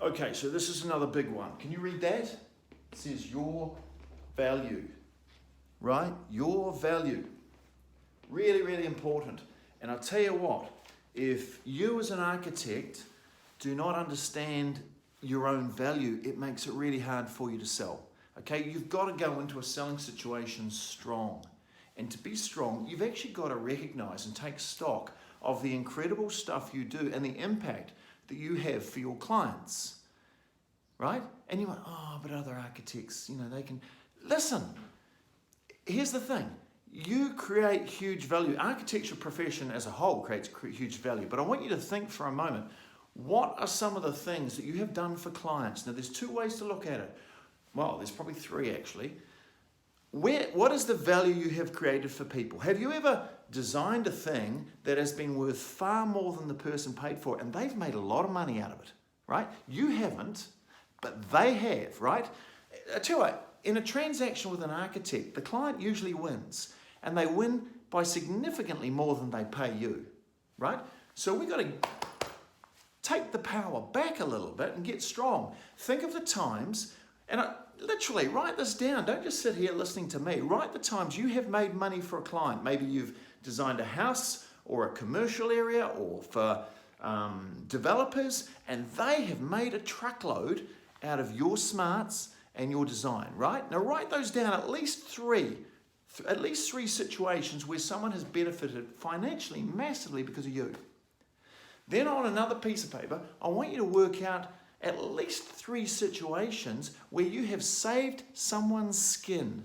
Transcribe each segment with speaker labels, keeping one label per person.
Speaker 1: Okay, so this is another big one. Can you read that? It says your value, right? Your value. Really, really important. And I'll tell you what, if you as an architect do not understand your own value, it makes it really hard for you to sell. Okay, you've got to go into a selling situation strong. And to be strong, you've actually got to recognize and take stock of the incredible stuff you do and the impact that you have for your clients, right? And you went, oh, but other architects, you know, they can. Listen, here's the thing. You create huge value. Architecture profession as a whole creates huge value. But I want you to think for a moment, what are some of the things that you have done for clients? Now, there's two ways to look at it. Well, there's probably three actually. What is the value you have created for people? Have you ever designed a thing that has been worth far more than the person paid for it, and they've made a lot of money out of it, right? You haven't, but they have, right? I tell you what, in a transaction with an architect, the client usually wins, and they win by significantly more than they pay you, right? So we've got to take the power back a little bit and get strong. Think of the times, and literally write this down. Don't just sit here listening to me. Write the times you have made money for a client. Maybe you've designed a house or a commercial area or for developers, and they have made a truckload out of your smarts and your design, right? Now write those down, at least three situations where someone has benefited financially massively because of you. Then on another piece of paper, I want you to work out at least 3 situations where you have saved someone's skin,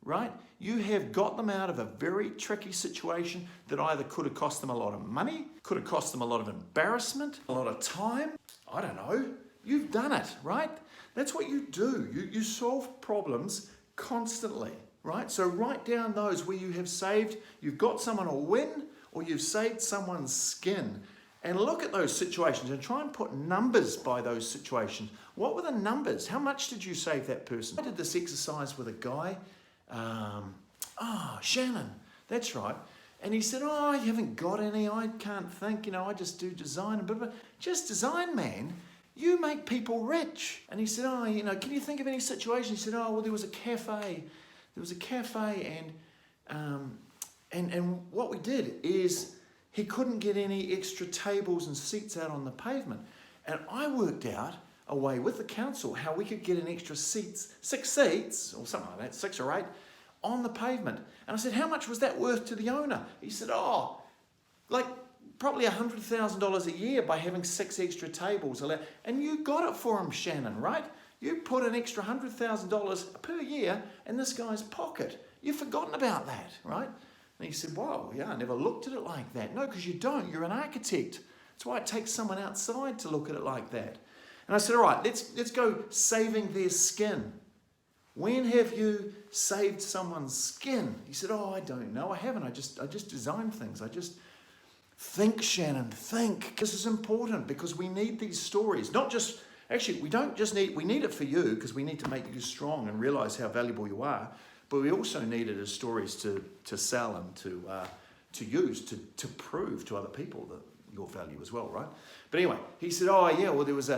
Speaker 1: right? You have got them out of a very tricky situation that either could have cost them a lot of money, could have cost them a lot of embarrassment, a lot of time. I don't know. You've done it, right? That's what you do. You solve problems constantly, right? So write down those where you have saved, you've got someone a win, or you've saved someone's skin. And look at those situations and try and put numbers by those situations. What were the numbers? How much did you save that person? I did this exercise with a guy, Shannon, that's right. And he said, oh, you haven't got any, I can't think, you know, I just do design. But just design, man. You make people rich. And he said, oh, you know, can you think of any situation? He said, oh, well, there was a cafe. And what we did is, he couldn't get any extra tables and seats out on the pavement. And I worked out a way with the council how we could get an extra 6 seats, or something like that, 6 or 8, on the pavement. And I said, how much was that worth to the owner? He said, oh, like probably $100,000 a year by having 6 extra tables. And you got it for him, Shannon, right? You put an extra $100,000 per year in this guy's pocket. You've forgotten about that, right? And he said, wow, yeah, I never looked at it like that. No, because you don't. You're an architect. That's why it takes someone outside to look at it like that. And I said, all right, let's go saving their skin. When have you saved someone's skin? He said, oh, I don't know. I haven't. I just design things. I just think, Shannon, think. This is important because we need these stories. Not just, actually, we need it for you because we need to make you strong and realize how valuable you are. But we also need it as stories to sell and to use, to prove to other people that your value as well, right? But anyway, he said, oh yeah, well there was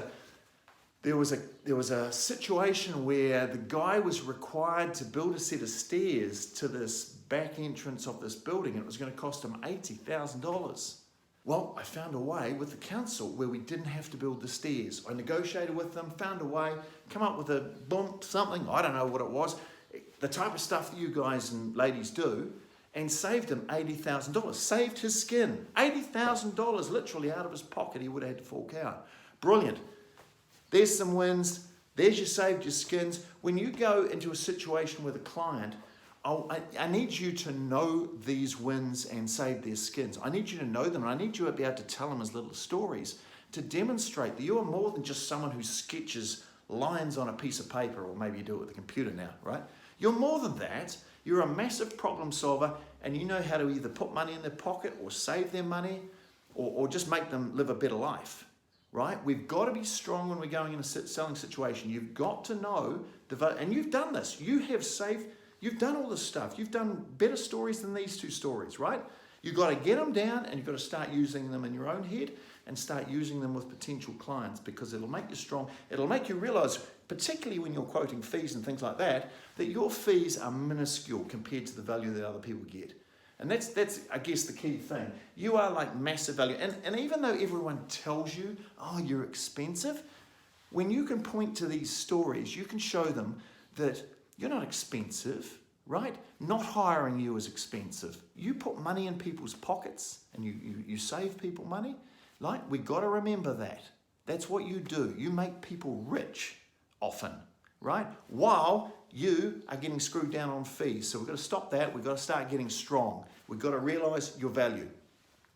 Speaker 1: a situation where the guy was required to build a set of stairs to this back entrance of this building, and it was going to cost him $80,000. Well, I found a way with the council where we didn't have to build the stairs. I negotiated with them, found a way, come up with a bump, something, I don't know what it was, the type of stuff that you guys and ladies do, and saved him $80,000. Saved his skin. $80,000 literally out of his pocket he would have had to fork out. Brilliant. There's some wins. There's you saved your skins. When you go into a situation with a client, I need you to know these wins and save their skins. I need you to know them, and I need you to be able to tell them as little stories to demonstrate that you are more than just someone who sketches lines on a piece of paper, or maybe you do it with a computer now, right? You're more than that. You're a massive problem solver, and you know how to either put money in their pocket or save their money or just make them live a better life, right? We've got to be strong when we're going in a selling situation. You've got to know and you've done this. You've done all this stuff. You've done better stories than these 2 stories, right? You've got to get them down, and you've got to start using them in your own head. and start using them with potential clients, because it'll make you strong. It'll make you realize, particularly when you're quoting fees and things like that your fees are minuscule compared to the value that other people get. And that's I guess the key thing. You are like massive value. And even though everyone tells you, oh, you're expensive, when you can point to these stories, you can show them that you're not expensive, right? Not hiring you is expensive. You put money in people's pockets and you save people money. Like, we got to remember that. That's what you do. You make people rich often, right? While you are getting screwed down on fees. So we've got to stop that. We've got to start getting strong. We've got to realize your value.